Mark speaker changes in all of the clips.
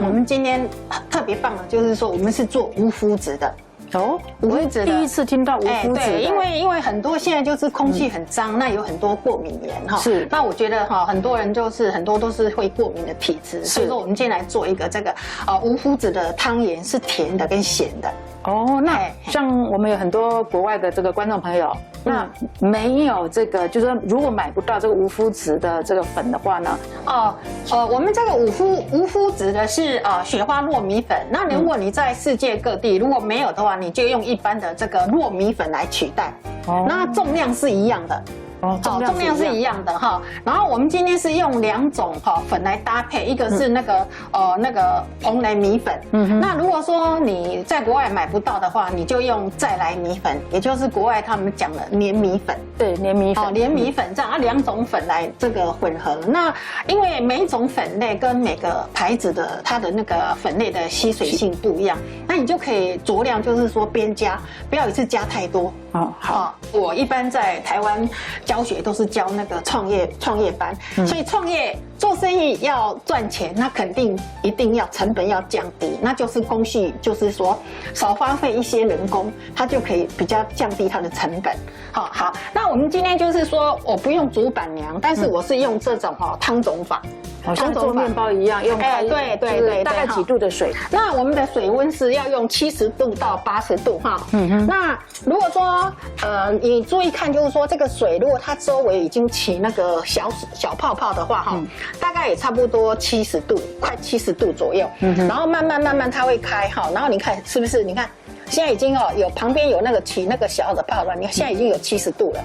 Speaker 1: 我们今天特别棒的，就是说我们是做无麸质的。
Speaker 2: 哦，无麸质的，第一次听到无麸质的。
Speaker 1: 对，因为很多现在就是空气很脏，那有很多过敏源哈。
Speaker 2: 是。
Speaker 1: 那我觉得哈，很多人很多都是会过敏的体质，所以说我们今天来做一个这个无麸质的汤圆，是甜的跟咸的。
Speaker 2: 哦，那像我们有很多国外的这个观众朋友，那没有这个，就是说如果买不到这个无麸质的这个粉的话呢？
Speaker 1: 我们这个无麸质的是雪花糯米粉。那如果你在世界各地如果没有的话，你就用一般的这个糯米粉来取代。哦，那重量是一样的。重量是一样的哈，然后我们今天是用2种粉来搭配，一个是那个蓬莱米粉，那如果说你在国外买不到的话，你就用再来米粉，也就是国外他们讲的黏米粉，
Speaker 2: 对，黏米粉，
Speaker 1: 黏米粉这样2种粉来这个混合。那因为每一种粉类跟每个牌子的它的那个粉类的吸水性不一样，那你就可以酌量，就是说边加，不要一次加太多。好，我一般在台湾教学都是教那个创业班，所以创业做生意要赚钱，那肯定一定要成本要降低，那就是工序，就是说少花费一些人工，它就可以比较降低它的成本。好，那我们今天就是说我不用煮板娘，但是我是用这种汤种法。
Speaker 2: 好像做面包一样，用对，大概几度的水？
Speaker 1: 那我们的水温是要用70度到80度哈。那如果说你注意看，就是说这个水如果它周围已经起那个小泡泡的话哈，大概也差不多70度，快70度左右。然后慢慢它会开哈，然后你看是不是？你看现在已经有旁边有那个起那个小的泡了，你看现在已经有70度了。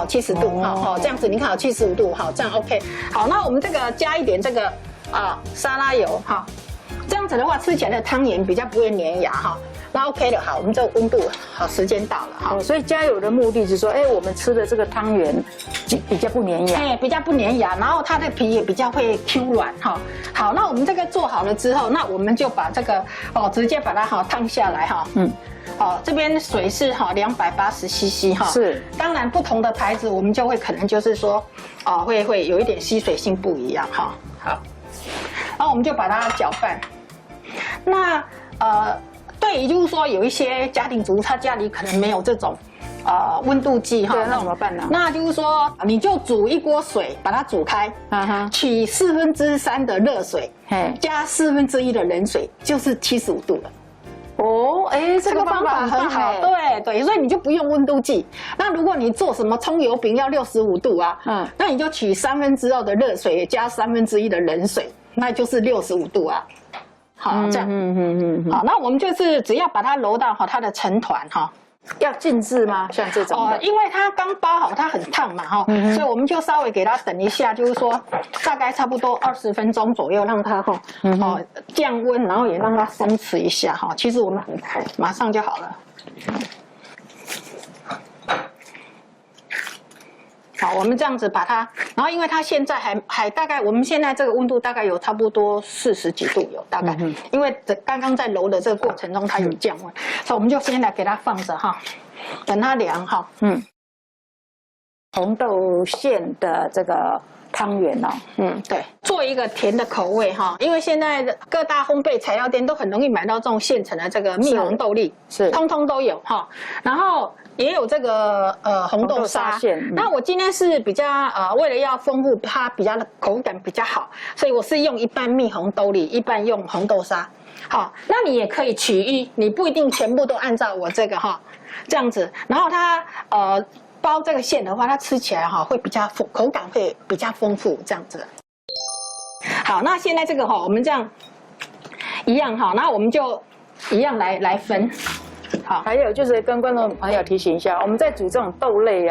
Speaker 1: 70度这样子你看75度这样 OK。好，那我们这个加一点这个沙拉油这样子的话吃起来的汤圆比较不会粘牙那 OK 了。好，我们这个温度时间到了
Speaker 2: 所以加油的目的是说，我们吃的这个汤圆比较不粘牙，
Speaker 1: 比较不粘牙，然后它的皮也比较会 Q 软好，那我们这个做好了之后，那我们就把这个直接把它烫下来这边水是280cc
Speaker 2: 是，
Speaker 1: 当然不同的牌子我们就会可能就是说会有一点吸水性不一样好，然后我们就把它搅拌。那对于就是说有一些家庭主妇他家里可能没有这种温度计
Speaker 2: 对，那怎么办呢？
Speaker 1: 那就是说你就煮一锅水，把它煮开，取3/4的热水，加1/4的冷水，就是75度了。这个方法很好，对，所以你就不用温度计。那如果你做什么葱油饼要65度那你就取2/3的热水加1/3的冷水，那就是65度好，这样，好，那我们就是只要把它揉到它的成团
Speaker 2: 要静置吗？像这种
Speaker 1: 因为它刚包好，它很烫嘛所以我们就稍微给它等一下，就是说大概差不多20分钟左右，让它降温，然后也让它松弛一下其实我们很快，马上就好了。好，我们这样子把它，然后因为它现在还大概，我们现在这个温度大概有差不多40几度有大概，因为刚刚在揉的这个过程中它有降温，所以我们就先来给它放着等它凉
Speaker 2: 红豆馅的这个汤圆
Speaker 1: 对，做一个甜的口味因为现在的各大烘焙材料店都很容易买到这种现成的这个蜜红豆粒，
Speaker 2: 是
Speaker 1: 通通都有然后也有这个红豆沙馅。那我今天是比较为了要丰富它比较口感比较好，所以我是用一半蜜红豆粒，一半用红豆沙。好，那你也可以取一，你不一定全部都按照我这个这样子，然后它包这个馅的话，它吃起来会比较口感会比较丰富，这样子。好，那现在这个我们这样一样那我们就一样来分。好，
Speaker 2: 还有就是跟观众朋友提醒一下，我们在煮这种豆类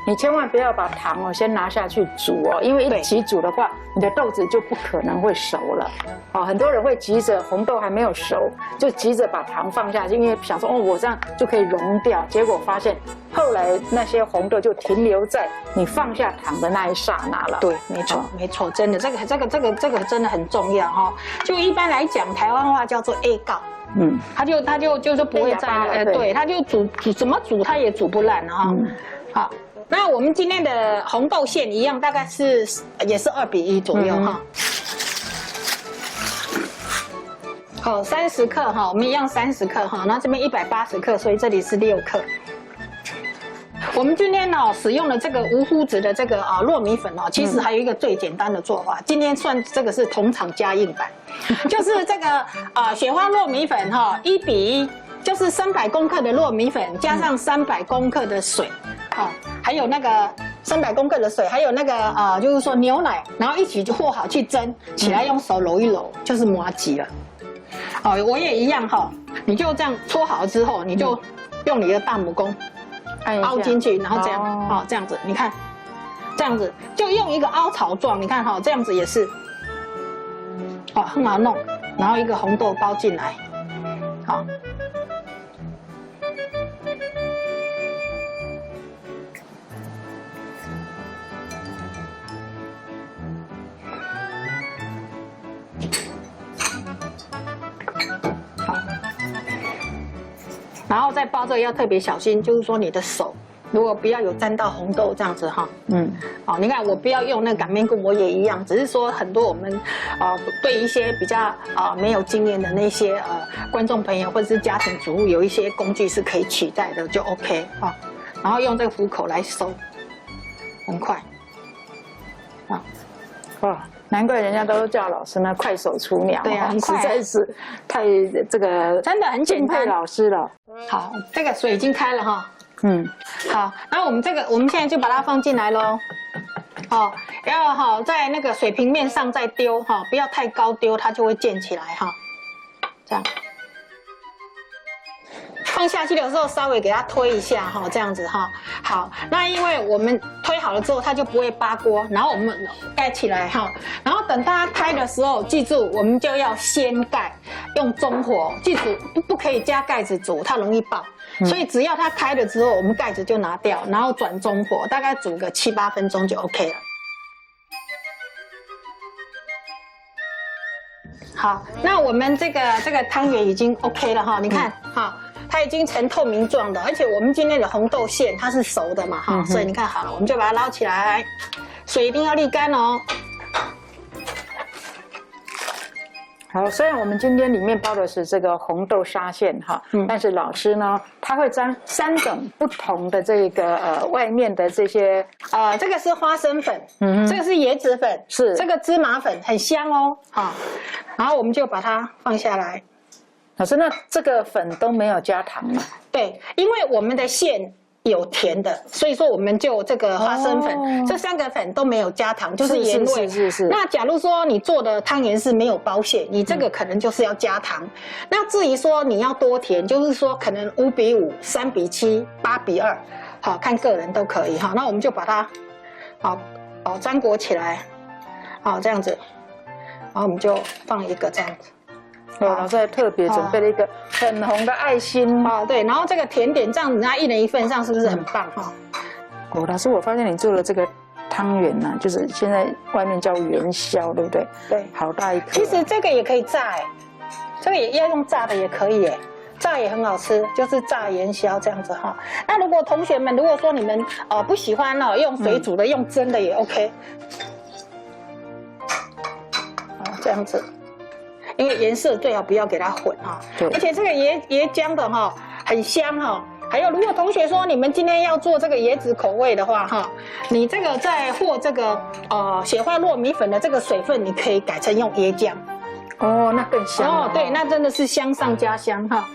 Speaker 2: 你千万不要把糖先拿下去煮因为一起煮的话，你的豆子就不可能会熟了。很多人会急着红豆还没有熟，就急着把糖放下去，因为想说我这样就可以融掉，结果发现后来那些红豆就停留在你放下糖的那一刹那了。
Speaker 1: 对，没错，真的这个真的很重要就一般来讲，台湾话叫做 A 告。它就不会再对，它就煮怎么煮它也煮不烂好，那我们今天的红豆馅一样，大概也是2:1左右好，30克哈，我们一样30克哈，那这边180克，所以这里是6克。我们今天呢使用了这个无麸质的这个糯米粉哦，其实还有一个最简单的做法，今天算这个是同场加硬版，就是这个雪花糯米粉哈，1比1，就是300公克的糯米粉加上300公克的水，还有那个300公克的水，还有那个就是说牛奶，然后一起就和好去蒸，起来用手揉一揉，就是麻糬了。我也一样哈，你就这样搓好之后，你就用你的大拇公凹进去，然后这样，这样子，你看，这样子就用一个凹槽状，你看哈，这样子也是，很好弄，然后一个红豆包进来，好。然后再包这个要特别小心，就是说你的手如果不要有沾到红豆这样子哈。你看我不要用那个擀面棍，我也一样，只是说很多我们对一些比较没有经验的那些观众朋友或者是家庭主妇，有一些工具是可以取代的，就 OK 啊。然后用这个虎口来收，很快。
Speaker 2: 哇，难怪人家都叫老师呢快手厨娘，
Speaker 1: 对啊，很快，
Speaker 2: 实在是太这个
Speaker 1: 真的很简单，
Speaker 2: 敬佩老师了。
Speaker 1: 好，这个水已经开了哈。好，然后我们现在就把它放进来喽。要在那个水平面上再丢哈，不要太高丢，它就会溅起来哈。这样。放下去的时候稍微给它推一下哈，这样子哈。好，那因为我们推好了之后，它就不会扒锅，然后我们盖起来哈。然后等它开的时候，记住我们就要先盖，用中火，记住不可以加盖子煮，它容易爆。所以只要它开了之后，我们盖子就拿掉，然后转中火，大概煮个7、8分钟就 OK 了。好，那我们这个汤圆已经 OK 了哈，你看哈。它已经成透明状的，而且我们今天的红豆馅它是熟的嘛哈，所以你看好了，我们就把它捞起来，水一定要沥干哦。
Speaker 2: 好，虽然我们今天里面包的是这个红豆沙馅哈，但是老师呢，他会沾3种不同的这个外面的这些
Speaker 1: 这个是花生粉，这个是椰子粉，是这个芝麻粉，很香哦。好，然后我们就把它放下来。
Speaker 2: 老师，那这个粉都没有加糖吗？
Speaker 1: 对，因为我们的馅有甜的，所以说我们就这个花生粉，这3个粉都没有加糖，就是盐味。是。那假如说你做的汤圆是没有包馅，你这个可能就是要加糖。那至于说你要多甜，就是说可能5比5、3比7、8比2，好看个人都可以哈。那我们就把它粘裹起来，好这样子，然后我们就放一个这样子。
Speaker 2: 老师还特别准备了一个粉红的爱心
Speaker 1: 对，然后这个甜点这样子，那1人1份，这样是不是很棒哈？
Speaker 2: 老师，我发现你做的这个汤圆呢，就是现在外面叫元宵，对不对？
Speaker 1: 对，
Speaker 2: 好大一颗。
Speaker 1: 其实这个也可以炸这个也要用炸的也可以炸也很好吃，就是炸元宵这样子哈。那如果同学们如果说你们不喜欢用水煮的，用蒸的也 OK。这样子。因为颜色最好不要给它混哈，而且这个椰浆的哈很香哈。还有，如果同学说你们今天要做这个椰子口味的话哈，你这个在和这个雪花糯米粉的这个水分，你可以改成用椰浆。
Speaker 2: 那更香
Speaker 1: 对，那真的是香上加香哈。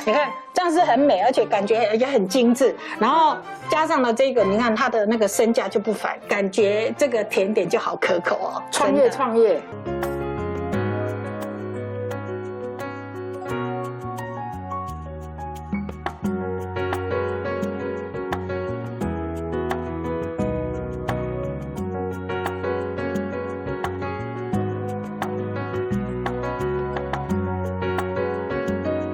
Speaker 1: 你看这样是很美，而且感觉也很精致。然后加上了这个，你看它的那个身价就不凡，感觉这个甜点就好可口哦。
Speaker 2: 创业。